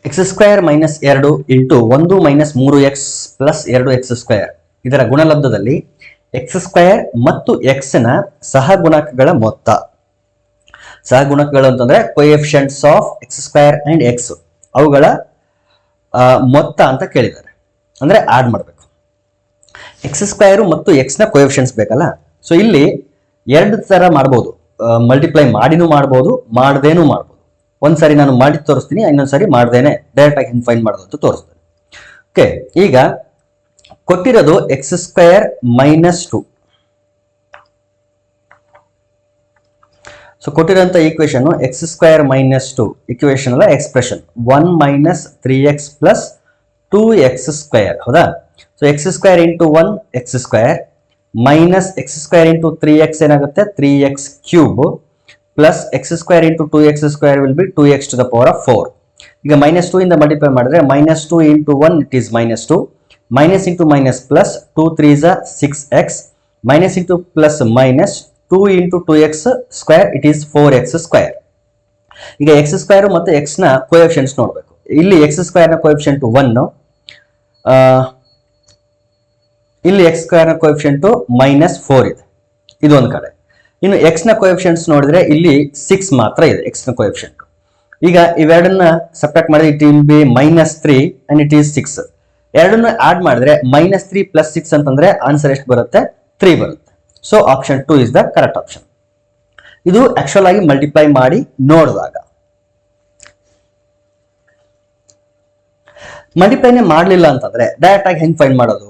X square minus 2 into 1 minus 3x plus 2x². ಇದರ ಗುಣಲಬ್ಧದಲ್ಲಿ X square ಮತ್ತು X ನ ಸಹಗುಣಕಗಳ ಮೊತ್ತ. ಸಹಗುಣಕಗಳು ಅಂತಂದ್ರೆ coefficients of X square and X, ಅವುಗಳ ಮೊತ್ತ ಅಂತ ಕೇಳಿದ್ದಾರೆ. ಅಂದ್ರೆ ಆಡ್ ಮಾಡಬೇಕು. ಎಕ್ಸ್ ಸ್ಕ್ವೇರ್ ಮತ್ತು ಎಕ್ಸ್ ನ ಕೋಎಫಿಷಿಯಂಟ್ಸ್ ಬೇಕಲ್ಲ. ಸೊ ಇಲ್ಲಿ ಎರಡು ತರ ಮಾಡ್ಬೋದು, ಮಲ್ಟಿಪ್ಲೈ ಮಾಡಿನೂ ಮಾಡ್ಬೋದು, ಮಾಡದೇನೂ ಮಾಡ್ಬೋದು. ಒಂದ್ಸರಿ ನಾನು ಮಾಡಿ ತೋರಿಸ್ತೀನಿ, ಇನ್ನೊಂದ್ಸರಿ ಮಾಡ್ದೇನೆ ಡೈರೆಕ್ಟ್ ಆಗಿ ಹೆಂಗ್ ಫೈಂಡ್ ಮಾಡೋದು ಅಂತ ತೋರಿಸ್ತೀನಿ. ಓಕೆ, ಈಗ ಕೊಟ್ಟಿರೋದು ಎಕ್ಸ್ ಸ್ಕ್ವೇರ್ ಮೈನಸ್ 2. ಸೊ ಕೊಟ್ಟಿರೋಂಥ equation x square minus 2 equation ಅಲ್ಲ, expression 1 minus 3x plus 2x². ಹೌದಾ? So x square into 1 x square minus x square into 3x ಏನಾಗುತ್ತೆ 3x³ plus x square into 2x² will be 2x to the power of 4. ಈಗ minus 2 ಇಂದ multiply ಮಾಡಿದ್ರೆ minus 2 into 1 it is minus 2, minus into minus plus 2 3 6x, minus into plus minus 2 into 2x² it is 4x². ಈಗ X square ಮತ್ತು X ನ coefficients ನೋಡಬೇಕು. ಇಲ್ಲಿ X square ನ coefficient 1, ಇಲ್ಲಿ ಎಕ್ಸ್ ಸ್ಕ್ವೇರ್ ನ ಕೋಎಫಿಷಿಯಂಟ್ ಮೈನಸ್ 4 ಇದೆ, ಇದು ಒಂದು ಕಡೆ. ಇನ್ನು ಎಕ್ಸ್ ನ ಕೋಎಫಿಷಿಯಂಟ್ಸ್ ನೋಡಿದ್ರೆ ಇಲ್ಲಿ 6 ಮಾತ್ರ ಇದೆ ಎಕ್ಸ್ ನ ಕೋಎಫಿಷಿಯಂಟ್. ಈಗ ಇವೆರಡನ್ನ ಸಬ್ಟ್ರಾಕ್ಟ್ ಮಾಡಿದ್ರೆ it will be minus 3 and it is 6. ಎರಡನ್ನ ಆಡ್ ಮಾಡಿದ್ರೆ ಮೈನಸ್ 3 ಪ್ಲಸ್ 6 ಅಂತಂದ್ರೆ ಆನ್ಸರ್ ಎಷ್ಟು ಬರುತ್ತೆ? 3 ಬರುತ್ತೆ. So option 2 is the correct option. ಇದು ಆಕ್ಚುಯಲ್ ಆಗಿ ಮಲ್ಟಿಪ್ಲೈ ಮಾಡಿ ನೋಡಿದಾಗ. ಮಲ್ಟಿಪ್ಲೈನೇ ಮಾಡಲಿಲ್ಲ ಅಂತಂದ್ರೆ ಡೈರೆಕ್ಟ್ ಆಗಿ ಹೆಂಗ್ ಫೈಂಡ್ ಮಾಡೋದು?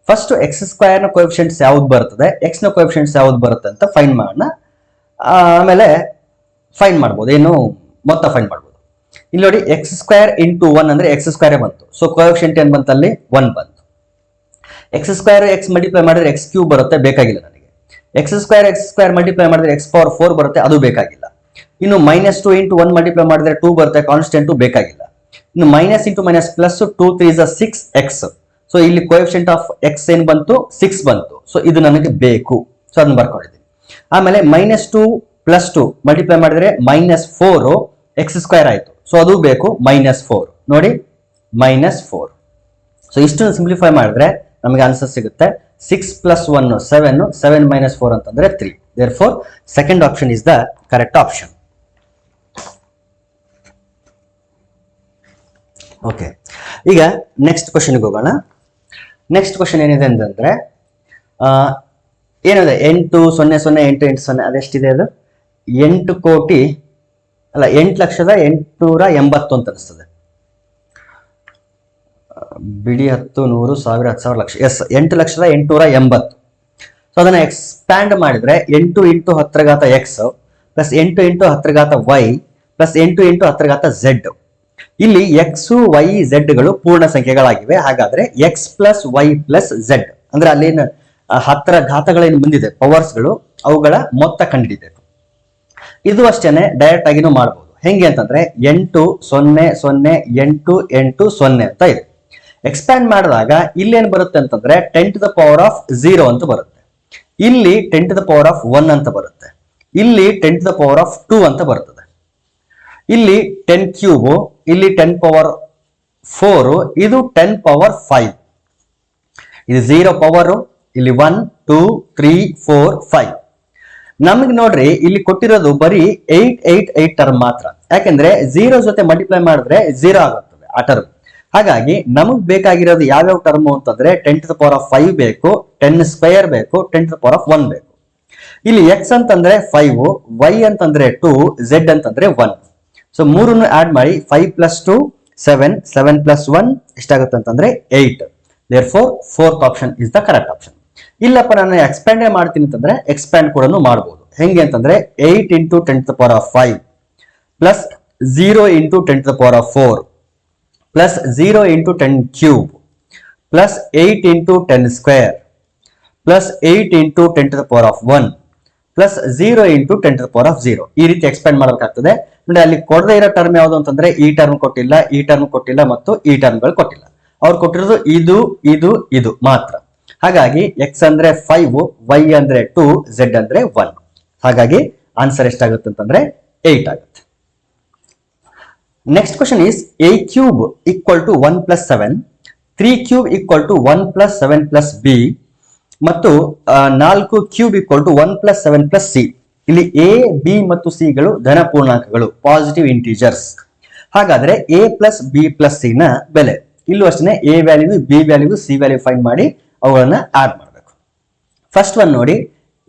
ಫಸ್ಟ್ ಎಕ್ಸ್ ಸ್ಕ್ವೇರ್ ನ ಕೋಎಫಿಷಿಯಂಟ್ಸ್ ಯಾವ್ದು ಬರ್ತದೆ, ಎಕ್ಸ್ ನ ಕೋಎಫಿಷಿಯಂಟ್ಸ್ ಯಾವ್ದು ಬರುತ್ತೆ ಅಂತ ಫೈಂಡ್ ಮಾಡೋಣ. ಆಮೇಲೆ ಫೈಂಡ್ ಮಾಡ್ಬೋದು, ಏನು ಮೊತ್ತ ಫೈಂಡ್ ಮಾಡ್ಬೋದು. ಇಲ್ಲಿ ನೋಡಿ ಎಕ್ಸ್ ಸ್ಕ್ವೇರ್ ಇಂಟು 1 ಅಂದ್ರೆ ಎಕ್ಸ್ ಸ್ಕ್ವೇರ್ ಬಂತು. ಸೊ ಕೋಎಫಿಷಿಯಂಟ್ ಏನ್ ಬಂತಲ್ಲಿ 1 ಬಂತು. ಎಕ್ಸ್ ಸ್ಕ್ವೇರ್ ಎಕ್ಸ್ ಮಲ್ಟಿಪ್ಲೈ ಮಾಡಿದ್ರೆ x³ ಬರುತ್ತೆ, ಬೇಕಾಗಿಲ್ಲ ನನಗೆ. ಎಕ್ಸ್ ಸ್ಕ್ವೇರ್ ಮಲ್ಟಿಪ್ಲೈ ಮಾಡಿದ್ರೆ x⁴ ಬರುತ್ತೆ, ಅದು ಬೇಕಾಗಿಲ್ಲ. ಇನ್ನು ಮೈನಸ್ 2 ಇಂಟು 1 ಮಲ್ಟಿಪ್ಲೈ ಮಾಡಿದ್ರೆ 2 ಬರುತ್ತೆ, ಕಾನ್ಸ್ಟೆಂಟ್ ಬೇಕಾಗಿಲ್ಲ. ಇನ್ನು minus into minus plus 2 3 6x. So ಇಲ್ಲಿ ಕೋಎಫಿಷಿಯಂಟ್ ಆಫ್ ಎಕ್ಸ್ ಏನ್ ಬಂತು 6 ಬಂತು. ಸೊ ಇದು ನನಗೆ ಬೇಕು, ಸೊ ಅದನ್ನ ಬರ್ಕೊಂಡಿದ್ದೀನಿ. ಆಮೇಲೆ ಮೈನಸ್ 2 ಪ್ಲಸ್ 2 ಮಲ್ಟಿಪ್ಲೈ ಮಾಡಿದ್ರೆ ಮೈನಸ್ 4 x² ಆಯ್ತು. ಸೊ ಅದು ಬೇಕು, ಮೈನಸ್ 4 ನೋಡಿ, ಮೈನಸ್ 4. ಸೊ ಇಷ್ಟನ್ನು ಸಿಂಪ್ಲಿಫೈ ಮಾಡಿದ್ರೆ ನಮಗೆ ಆನ್ಸರ್ ಸಿಗುತ್ತೆ 6 ಪ್ಲಸ್ 1 7, 7 ಮೈನಸ್ 4 ಅಂತಂದ್ರೆ 3. therefore second option is the correct option. Okay, ಈಗ ನೆಕ್ಸ್ಟ್ ಕ್ವಶನ್ಗೆ ಹೋಗೋಣ. ನೆಕ್ಸ್ಟ್ ಕ್ವಶನ್ ಏನಿದೆ ಅಂತಂದ್ರೆ ಏನಿದೆ 8 0 0 8 8 0 ಅದೆಷ್ಟಿದೆ? ಅದು 8 ಕೋಟಿ ಅಲ್ಲ, 8,08,80 ಅಂತ ಅನಿಸ್ತದೆ. ಬಿಡಿ 10 100 1000 10,000 ಲಕ್ಷ, ಎಸ್ 8,08,80. ಸೊ ಅದನ್ನ ಎಕ್ಸ್ಪ್ಯಾಂಡ್ ಮಾಡಿದ್ರೆ 8 into 10⁻x plus 8 into 10⁻y plus 8 into 10⁻z. ಇಲ್ಲಿ ಎಕ್ಸ್ ವೈ ಝೆಡ್ ಗಳು ಪೂರ್ಣ ಸಂಖ್ಯೆಗಳಾಗಿವೆ. ಹಾಗಾದ್ರೆ x plus y plus z ಅಂದ್ರೆ ಅಲ್ಲಿನ 10 ಘಾತಗಳೇನು ಬಂದಿದೆ ಪವರ್ಸ್ಗಳು, ಅವುಗಳ ಮೊತ್ತ ಕಂಡುಹಿಡಿಬೇಕು. ಇದು ಅಷ್ಟೇನೆ ಡೈರೆಕ್ಟ್ ಆಗಿನೂ ಮಾಡಬಹುದು. ಹೆಂಗೆ ಅಂತಂದ್ರೆ 8 0 0 8 8 0 ಅಂತ ಇದೆ. ಎಕ್ಸ್ಪ್ಯಾಂಡ್ ಮಾಡಿದಾಗ ಇಲ್ಲೇನು ಬರುತ್ತೆ ಅಂತಂದ್ರೆ 10 ಟು ದ ಪವರ್ ಆಫ್ 0 ಅಂತ ಬರುತ್ತೆ. ಇಲ್ಲಿ 10 ಟು ದ ಪವರ್ ಆಫ್ 1 ಅಂತ ಬರುತ್ತೆ. ಇಲ್ಲಿ 10 ಟು ದ ಪವರ್ ಆಫ್ 2 ಅಂತ ಬರ್ತದೆ. ಇಲ್ಲಿ 10³ ಇಲ್ಲಿ 10 ಪವರ್ 4, ಇದು 10 ಪವರ್ 5. ಇದು 0 ಪವರ್, ಇಲ್ಲಿ 1 2 3 4 5. ನಮಗೆ ನೋಡ್ರಿ ಇಲ್ಲಿ ಕೊಟ್ಟಿರೋದು ಬರೀ 8 8 8 ಟರ್ಮ್ ಮಾತ್ರ. ಯಾಕೆಂದ್ರೆ 0 ಜೊತೆ ಮಲ್ಟಿಪ್ಲೈ ಮಾಡಿದ್ರೆ 0 ಆಗುತ್ತದೆ ಆ ಟರ್ಮ್. ಹಾಗಾಗಿ ನಮಗ್ ಬೇಕಾಗಿರೋದು ಯಾವ್ಯಾವ ಟರ್ಮ್ ಅಂತಂದ್ರೆ 10 ಟು ದ ಪವರ್ ಆಫ್ 5 ಬೇಕು, 10² ಬೇಕು, 10 ಟು ದ ಪವರ್ ಆಫ್ 1 ಬೇಕು. ಇಲ್ಲಿ x ಅಂತಂದ್ರೆ 5, y ಅಂತಂದ್ರೆ 2, z ಅಂತಂದ್ರೆ 1. ಸೊ ಮೂರನ್ನು ಆಡ್ ಮಾಡಿ 5 ಪ್ಲಸ್ 2 7, 7 ಪ್ಲಸ್ 1 ಎಷ್ಟಾಗುತ್ತೆ ಅಂತಂದ್ರೆ 8. therefore fourth option is the correct option. ಇಲ್ಲಪ್ಪ ನಾನು ಎಕ್ಸ್ಪ್ಯಾಂಡ್ ಮಾಡ್ತೀನಿ ಅಂತಂದ್ರೆ ಎಕ್ಸ್ಪ್ಯಾಂಡ್ ಕೂಡ ಮಾಡಬಹುದು. ಹೆಂಗೆ ಅಂತಂದ್ರೆ 8 into 10 to the power of 5 plus 0 into 10 to the power of 4 plus 0 into 10³ plus 8 into 10² plus 8 into 10 to the power of 1 plus 0 into 10 to the power of 0. ಈ ರೀತಿ ಎಕ್ಸ್ಪ್ಯಾಂಡ್ ಮಾಡಬೇಕಾಗ್ತದೆ. ನೋಡಿ ಅಲ್ಲಿ ಕೊಡದೇ ಇರೋ ಟರ್ಮ್ ಯಾವುದು ಅಂತಂದ್ರೆ ಈ ಟರ್ಮ್ ಕೊಟ್ಟಿಲ್ಲ, ಈ ಟರ್ಮ್ ಕೊಟ್ಟಿಲ್ಲ ಮತ್ತು ಈ ಟರ್ಮ್ಗಳು ಕೊಟ್ಟಿಲ್ಲ. ಅವ್ರು ಕೊಟ್ಟಿರೋದು ಇದು ಇದು ಇದು ಮಾತ್ರ. ಹಾಗಾಗಿ ಎಕ್ಸ್ ಅಂದ್ರೆ 5, ವೈ ಅಂದ್ರೆ 2, ಝೆಡ್ ಅಂದ್ರೆ 1. ಹಾಗಾಗಿ ಆನ್ಸರ್ ಎಷ್ಟಾಗುತ್ತೆ ಅಂತಂದ್ರೆ 8 ಆಗುತ್ತೆ. Next question is a cube equal to 1 plus 7, 3 cube equal to 1 plus 7 plus b ಮತ್ತು 4 cube equal to 1 plus 7 plus c. ಇಲ್ಲಿ ಎ ಬಿ ಮತ್ತು ಸಿ ಗಳು ಧನ ಪೂರ್ಣಾಂಕಗಳು, ಪಾಸಿಟಿವ್ ಇಂಟೀಜರ್ಸ್. ಹಾಗಾದ್ರೆ a plus b plus c ನ ಬೆಲೆ ಇಲ್ಲೂ ಅಷ್ಟೇ a value b value c value find ಮಾಡಿ ಅವುಗಳನ್ನ ಆಡ್ ಮಾಡಬೇಕು. ಫಸ್ಟ್ ಒನ್ ನೋಡಿ,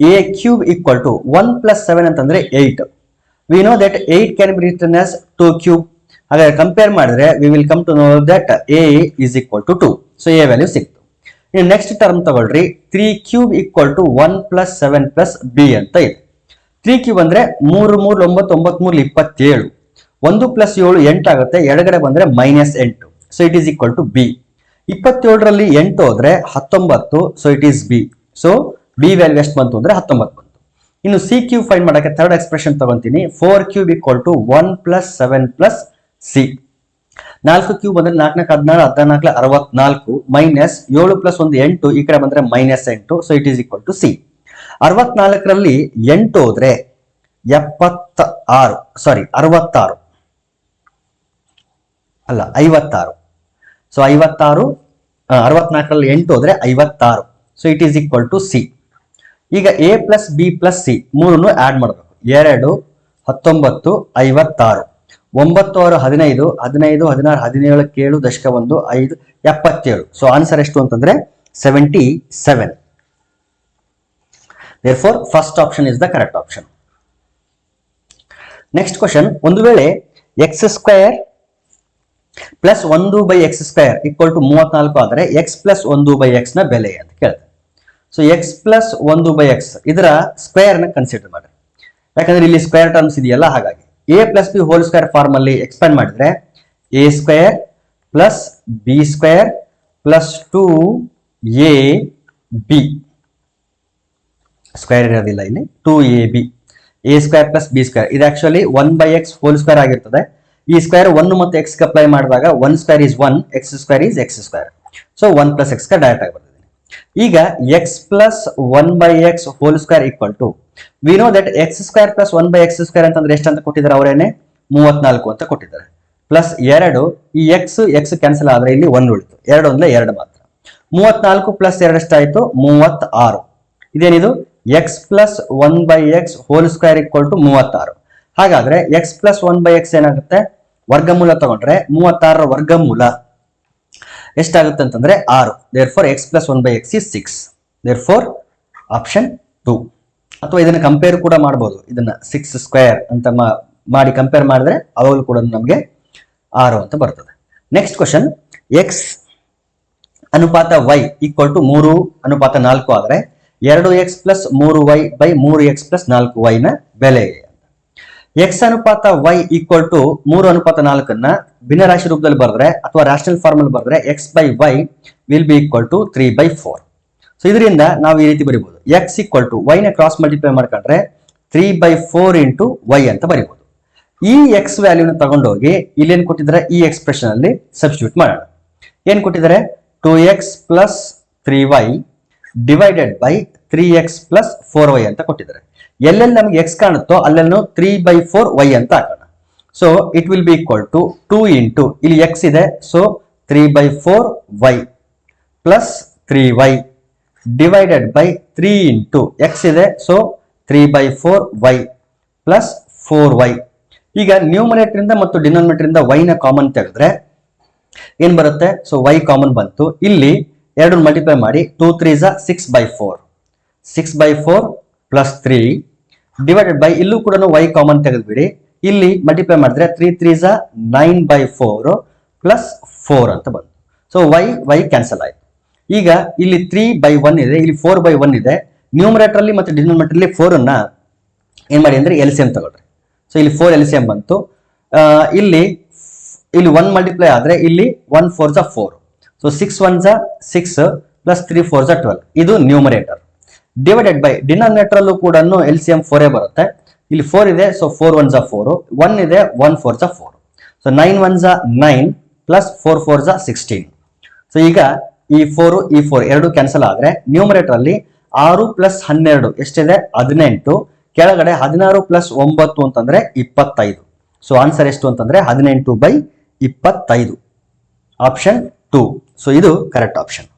a cube equal to 1 plus 7 ಅಂತಂದ್ರೆ 8. We know that 8 can be written as 2 cube. ಹಾಗಾದ್ರೆ ಕಂಪೇರ್ ಮಾಡಿದ್ರೆ we will come to know that a is equal to 2. So a value ಸಿಕ್ತು. ಇನ್ನು next term ತಗೊಳ್ರಿ, 3 cube equal to 1 plus 7 plus b ಅಂತ ಇದೆ. 3 cube ಅಂದ್ರೆ 3 3 9 9 3 27. 1 plus 7 8 ಆಗುತ್ತೆ, ಎಡಗಡೆ ಬಂದ್ರೆ -8. So it is equal to b. 27ರಲ್ಲಿ 8 ಹೋದ್ರೆ 19. So it is b. So b value ಎಷ್ಟು ಬಂತು ಅಂದ್ರೆ 19 ಬಂತು. ಇನ್ನು ಸಿ ಕ್ಯೂಬ್ ಫೈಂಡ್ ಮಾಡಕ್ಕೆ ಥರ್ಡ್ ಎಕ್ಸ್ಪ್ರೆಷನ್ ತಗೊಂತೀನಿ. 4 cube equal to 1 plus 7 plus c. 4 cube ಅಂದ್ರೆ 4 16 14 64 ಮೈನಸ್ 7 ಪ್ಲಸ್ 1 8, ಈ ಕಡೆ ಬಂದ್ರೆ -8. So it is equal to c. 64ರಲ್ಲಿ 8 ಹೋದ್ರೆ 56 ಅಲ್ಲ 56. ಸೊ 56, 64ರಲ್ಲಿ 8 ಹೋದ್ರೆ 56. So it is equal to c. ಈಗ a plus b plus c ಮೂರನ್ನು ಆಡ್ ಮಾಡಬೇಕು. 2 19 56, 9 6 15, 15 16 17 7 ದಶಕ 1 5 77. ಸೊ ಆನ್ಸರ್ ಎಷ್ಟು ಅಂತಂದ್ರೆ 77. therefore first option is the correct option. Next question, ಒಂದು ವೇಳೆ x square plus 1/x square equal to 34 ಆದರೆ ಎಕ್ಸ್ ಪ್ಲಸ್ 1/x ನ ಬೆಲೆ ಅಂತ ಕೇಳ್ತಾರೆ. ಸೊ ಎಕ್ಸ್ ಪ್ಲಸ್ 1/x ಇದರ ಸ್ಕ್ವೇರ್ ನ ಕನ್ಸಿಡರ್ ಮಾಡಿ, ಯಾಕಂದ್ರೆ ಇಲ್ಲಿ ಸ್ಕ್ವೇರ್ ಟರ್ಮ್ಸ್ ಇದೆಯಲ್ಲ. ಹಾಗಾಗಿ a plus b whole square form ಅಲ್ಲಿ ಎಕ್ಸ್ಪ್ಯಾಂಡ್ ಮಾಡಿದ್ರೆ a square plus b square plus 2ab, square ಇರೋದಿಲ್ಲ ಇಲ್ಲಿ, 2ab. A square plus b square ಇದು ಆಕ್ಚುಲಿ 1/x ಹೋಲ್ ಸ್ಕ್ವೇರ್ ಆಗಿರ್ತದೆ. ಈ ಸ್ಕ್ವೇರ್ 1 ಮತ್ತು x ಗೆ ಅಪ್ಲೈ ಮಾಡಿದಾಗ 1 square is 1, x square is x square. So 1 plus x ಗೆ direct ಆಗಿ ಬರ್ತಿದೆ. ಈಗ x plus 1/x whole square equal to, we know that x square plus 1/x square ಅಂತಂದ್ರೆ ಎಷ್ಟು ಅಂತ ಕೊಟ್ಟಿದ್ದಾರೆ ಅವರೇನೆ 34 ಅಂತ ಕೊಟ್ಟಿದ್ದಾರೆ. ಪ್ಲಸ್ 2, ಈ x ಕ್ಯಾನ್ಸಲ್ ಆದ್ರೆ ಇಲ್ಲಿ 1 ಉಳಿತು, 2 ಅಂದ್ರೆ 2 ಮಾತ್ರ. 34 ಪ್ಲಸ್ 2 ಎಷ್ಟಾಯ್ತು 36. ಇದೇನಿದು x plus 1/x whole square equal to 36. ಹಾಗಾದ್ರೆ x ಪ್ಲಸ್ 1/x ಏನಾಗುತ್ತೆ, ವರ್ಗಮೂಲ ತಗೊಂಡ್ರೆ 36ರ ವರ್ಗಮೂಲ ಎಷ್ಟಾಗುತ್ತೆ ಅಂತಂದ್ರೆ 6. therefore x plus 1/x is 6. therefore option 2. ಅಥವಾ ಇದನ್ನ ಕಂಪೇರ್ ಕೂಡ ಮಾಡಬಹುದು. ಇದನ್ನ 6 ಸ್ಕ್ವೇರ್ ಅಂತ ಮಾಡಿ ಕಂಪೇರ್ ಮಾಡಿದ್ರೆ ಅವಾಗಲೂ ಕೂಡ ನಮಗೆ 6 ಅಂತ ಬರ್ತದೆ. ನೆಕ್ಸ್ಟ್ ಕ್ವಶನ್, x ಅನುಪಾತ y ಈಕ್ವಲ್ ಟು 3:4 ಆದ್ರೆ 2x plus 3y by 3x plus 4y ನ ಬೆಲೆ. x ಅನುಪಾತ y ಈಕ್ವಲ್ ಟು 3:4 ಅನ್ನ ಭಿನ್ನರಾಶಿ ರೂಪದಲ್ಲಿ ಬರೆದ್ರೆ ಅಥವಾ ರಾಷನಲ್ ಫಾರ್ಮ್ ಅಲ್ಲಿ ಬರೆದ್ರೆ x by y will be equal to 3/4. So ಇದರಿಂದ ನಾವು ಈ ರೀತಿ ಬರೀಬಹುದು, x ಈಕ್ವಲ್ ಟು y ನ ಕ್ರಾಸ್ ಮಲ್ಟಿಪ್ಲೈ ಮಾಡ್ಕೊಂಡ್ರೆ 3/4 ಇಂಟು y ಅಂತ ಬರೀಬಹುದು. ಈ x ವ್ಯಾಲ್ಯೂನ ತಗೊಂಡೋಗಿ ಇಲ್ಲಿ ಏನ್ ಕೊಟ್ಟಿದ್ದಾರೆ ಈ ಎಕ್ಸ್ಪ್ರೆಷನ್ ಅಲ್ಲಿ ಸಬ್ಸ್ಟಿಟ್ಯೂಟ್ ಮಾಡೋಣ. ಏನ್ ಕೊಟ್ಟಿದ್ದಾರೆ 2x plus 3y divided by 3x plus 4y ಅಂತ ಕೊಟ್ಟಿದ್ದಾರೆ. ಎಲ್ಲೆಲ್ಲಿ ನಮಗೆ x ಕಾಣುತ್ತೋ ಅಲ್ಲೆಲ್ಲೂ 3/4y ಅಂತ ಹಾಕೋಣ. So it will be equal to 2 into ಇಲ್ಲಿ x ಇದೆ, so 3/4y plus 3y divided by 3 into x ಇದೆ, ಸೊ 3/4y ಪ್ಲಸ್ 4y. ಈಗ ನ್ಯೂಮರೇಟರ್ ಇಂದ ಮತ್ತು ಡಿನಾಮಿನೇಟರ್ ಇಂದ y ನ ಕಾಮನ್ ತೆಗೆದ್ರೆ ಏನ್ ಬರುತ್ತೆ, ಸೊ y ಕಾಮನ್ ಬಂತು. ಇಲ್ಲಿ 2 ಮಲ್ಟಿಪ್ಲೈ ಮಾಡಿ 2 3s 6/4, 6/4 ಪ್ಲಸ್ 3 ಡಿವೈಡೆಡ್ ಬೈ ಇಲ್ಲೂ ಕೂಡ y ಕಾಮನ್ ತೆಗೆದ್ಬಿಡಿ. ಇಲ್ಲಿ ಮಲ್ಟಿಪ್ಲೈ ಮಾಡಿದ್ರೆ 3 3s 9/4 ಪ್ಲಸ್ 4 ಅಂತ ಬಂತು. ಸೊ y ಕ್ಯಾನ್ಸಲ್ ಆಯ್ತು. ಈಗ ಇಲ್ಲಿ 3/1 ಇದೆ, ಇಲ್ಲಿ 4/1 ಇದೆ. ನ್ಯೂಮರೇಟರ್ ಅಲ್ಲಿ ಮತ್ತು ಡಿನಾಮಿನೇಟರ್ ಅಲ್ಲಿ 4 ಅನ್ನ ಏನ್ ಮಾಡಿ ಅಂದ್ರೆ LCM ತಗೊಳ್ರಿ. ಸೊ ಇಲ್ಲಿ 4 LCM ಬಂತು. ಇಲ್ಲಿ 1 ಮಲ್ಟಿಪ್ಲೈ ಆದ್ರೆ ಇಲ್ಲಿ 1 4s 4. So 6 1s 6 plus 3 4s 12. ಇದು ನ್ಯೂಮರೇಟರ್. ಡಿವೈಡೆಡ್ ಬೈ ಡಿನಾಮಿನೇಟರ್ ಅಲ್ಲೂ ಕೂಡ LCM 4 ಬರುತ್ತೆ. ಇಲ್ಲಿ 4 ಇದೆ, ಸೊ 4 1s 4, 1 ಇದೆ 1 4s 4. So 9 1s 9 plus 4 4s 16. So ಈಗ ಈ 4 ಈ 4 ಎರಡು ಕ್ಯಾನ್ಸಲ್ ಆದ್ರೆ ನ್ಯೂಮರೇಟರ್ ಅಲ್ಲಿ 6 ಪ್ಲಸ್ 12 ಎಷ್ಟಿದೆ 18, ಕೆಳಗಡೆ 16 ಪ್ಲಸ್ 9 ಅಂತಂದ್ರೆ 25. ಸೊ ಆನ್ಸರ್ ಎಷ್ಟು ಅಂತಂದ್ರೆ 18/25, ಆಪ್ಷನ್ 2. ಸೊ ಇದು ಕರೆಕ್ಟ್ ಆಪ್ಷನ್.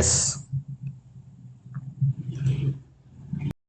ಎಸ್.